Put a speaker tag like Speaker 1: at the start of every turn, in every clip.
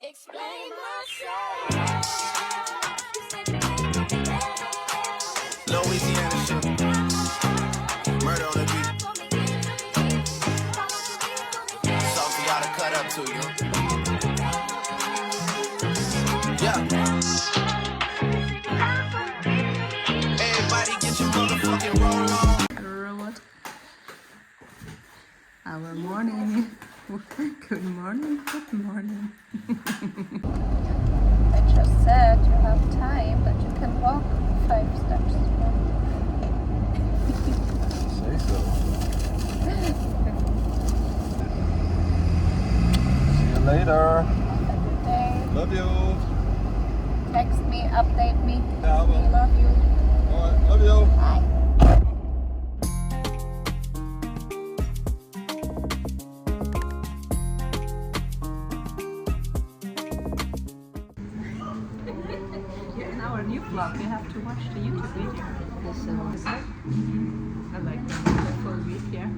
Speaker 1: Explain myself. Louisiana shit. Murder on the beat. Sophie oughta cut up to you. Yeah. Everybody get your motherfucking roll on.
Speaker 2: What? Our morning. Good morning, good morning. I just said you have time that you can walk 5 steps.
Speaker 3: Say so. See you later.
Speaker 2: Have a good day.
Speaker 3: Love you.
Speaker 2: Text me, update me.
Speaker 3: Yeah, I will.
Speaker 2: We love you.
Speaker 3: Alright, love you.
Speaker 2: Bye. In our new vlog, we have to watch the YouTube video. I like the full week, yeah.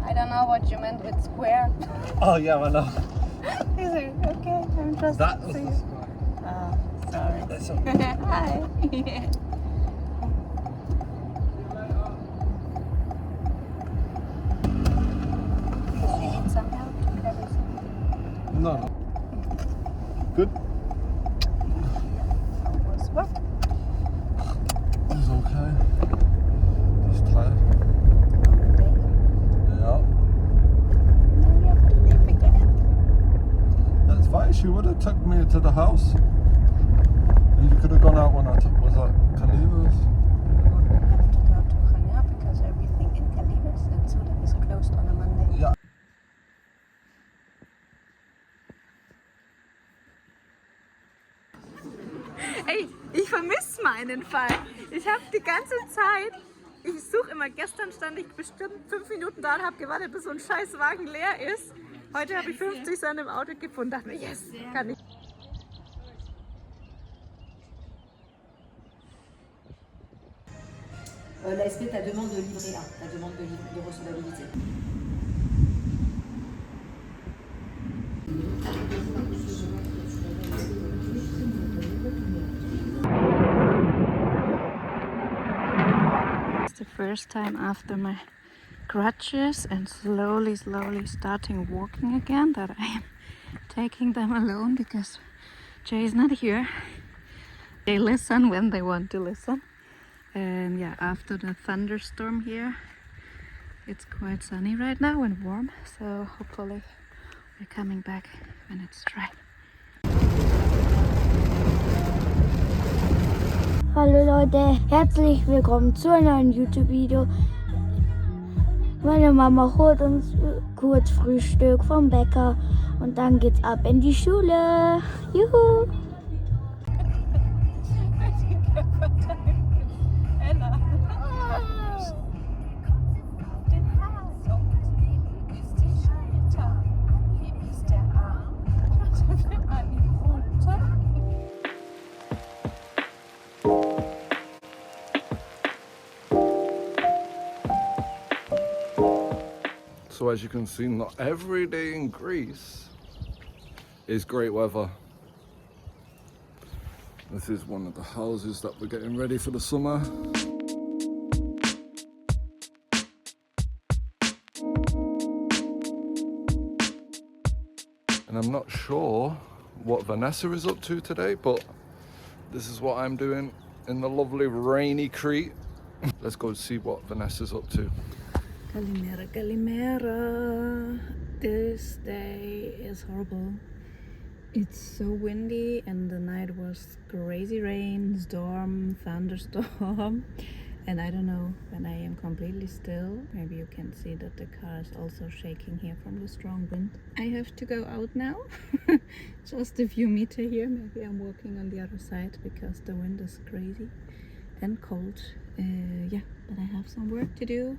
Speaker 2: I don't know what you meant with square.
Speaker 3: Oh yeah, I know.
Speaker 2: Is it okay? I'm just
Speaker 3: That was
Speaker 2: saying.
Speaker 3: the square.
Speaker 2: Oh, sorry.
Speaker 3: That's okay.
Speaker 2: Hi. Do you need some help to carry some?
Speaker 3: No. Good.
Speaker 2: Was what?
Speaker 3: It's okay. Just tired. Yeah.
Speaker 2: Now you have to leave again.
Speaker 3: That's fine. She would have took me to the house. And you could have gone out when I was at Caliva's.
Speaker 2: We have to go to Ghana because everything in Calibas and Sudan is closed on a Monday.
Speaker 3: Ja.
Speaker 4: Ey, ich vermisse meinen Fall. Ich habe die ganze Zeit, ich suche immer, gestern stand ich bestimmt 5 Minuten da und habe gewartet, bis so ein scheiß Wagen leer ist. Heute habe ich 50 Cent im Auto gefunden, dachte mir, yes, kann ich.
Speaker 5: La SP, ta demande de livret A, ta demande de recevabilité.
Speaker 2: It's the first time after my crutches and slowly starting walking again that I am taking them alone because Jay is not here. They listen when they want to listen. And yeah, after the thunderstorm here, it's quite sunny right now and warm, so hopefully we're coming back when it's dry.
Speaker 6: Hallo Leute, herzlich willkommen zu einem neuen YouTube-Video. Meine Mama holt uns kurz Frühstück vom Bäcker und dann geht's ab in die Schule. Juhu!
Speaker 3: So as you can see, not every day in Greece is great weather. This is one of the houses that we're getting ready for the summer. And I'm not sure what Vanessa is up to today, but this is what I'm doing in the lovely rainy Crete. Let's go see what Vanessa's up to.
Speaker 2: Kalimera, Kalimera. This day is horrible. It's so windy and the night was crazy rain, storm, thunderstorm. And I don't know, when I am completely still, maybe you can see that the car is also shaking here from the strong wind. I have to go out now. Just a few meters here. Maybe I'm walking on the other side because the wind is crazy and cold. Yeah, but I have some work to do.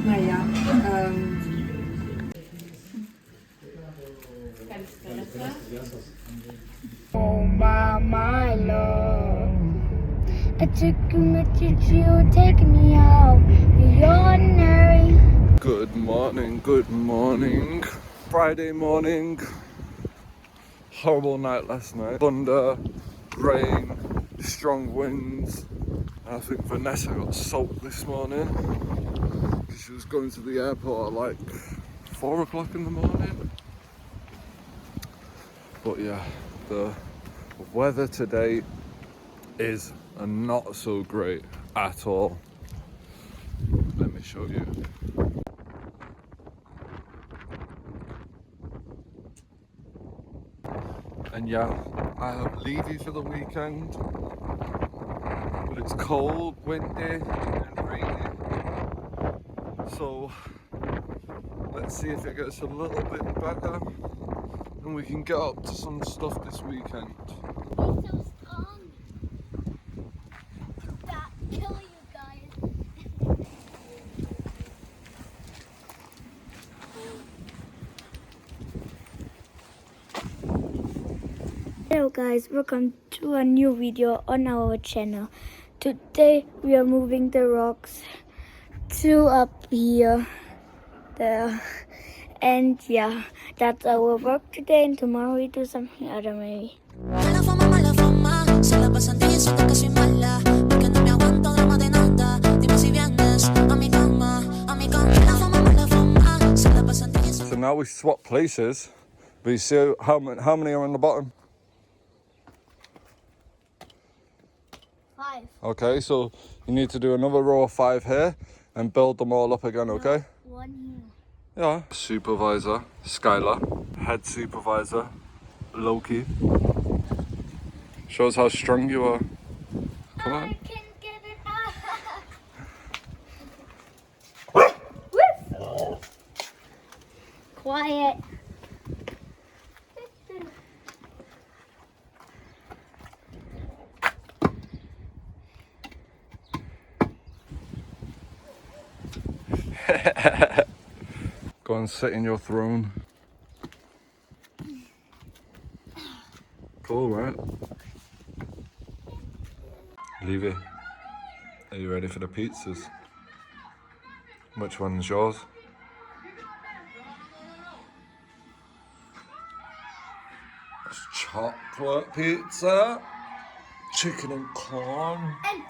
Speaker 5: Naja,
Speaker 6: you take me out. You're ordinary.
Speaker 3: Good morning, good morning. Friday morning. Horrible night last night. Thunder, rain, strong winds. I think Vanessa got soaked this morning because she was going to the airport at like 4 o'clock in the morning. But yeah, the weather today is not so great at all. Let me show you. And yeah, I leave you for the weekend, but it's cold, windy and rainy. So let's see if it gets a little bit better and we can get up to some stuff this weekend.
Speaker 6: He's so strong. That kill you guys. Hello guys, welcome to a new video on our channel. Today we are moving the rocks to up here, there, and yeah, that's our work today, and tomorrow we do something other maybe.
Speaker 7: Mala fama, se la pasan diciendo que soy mala, porque no me aguanto drama de nada. Dime si vienes a mi cama, a mi cama. Mala fama, se la pasan diciendo.
Speaker 3: So now we swap places, but you see how many are on the bottom?
Speaker 6: 5.
Speaker 3: Okay, so you need to do another row of 5 here and build them all up again, okay?
Speaker 6: 1 here.
Speaker 3: Yeah. Supervisor, Skylar. Head supervisor, Loki. Shows how strong you are. Come on.
Speaker 6: I can get it out. Woof. Quiet.
Speaker 3: Go and sit in your throne. Cool, right? Levy, are you ready for the pizzas? Which one's yours? It's chocolate pizza, chicken and corn.
Speaker 6: And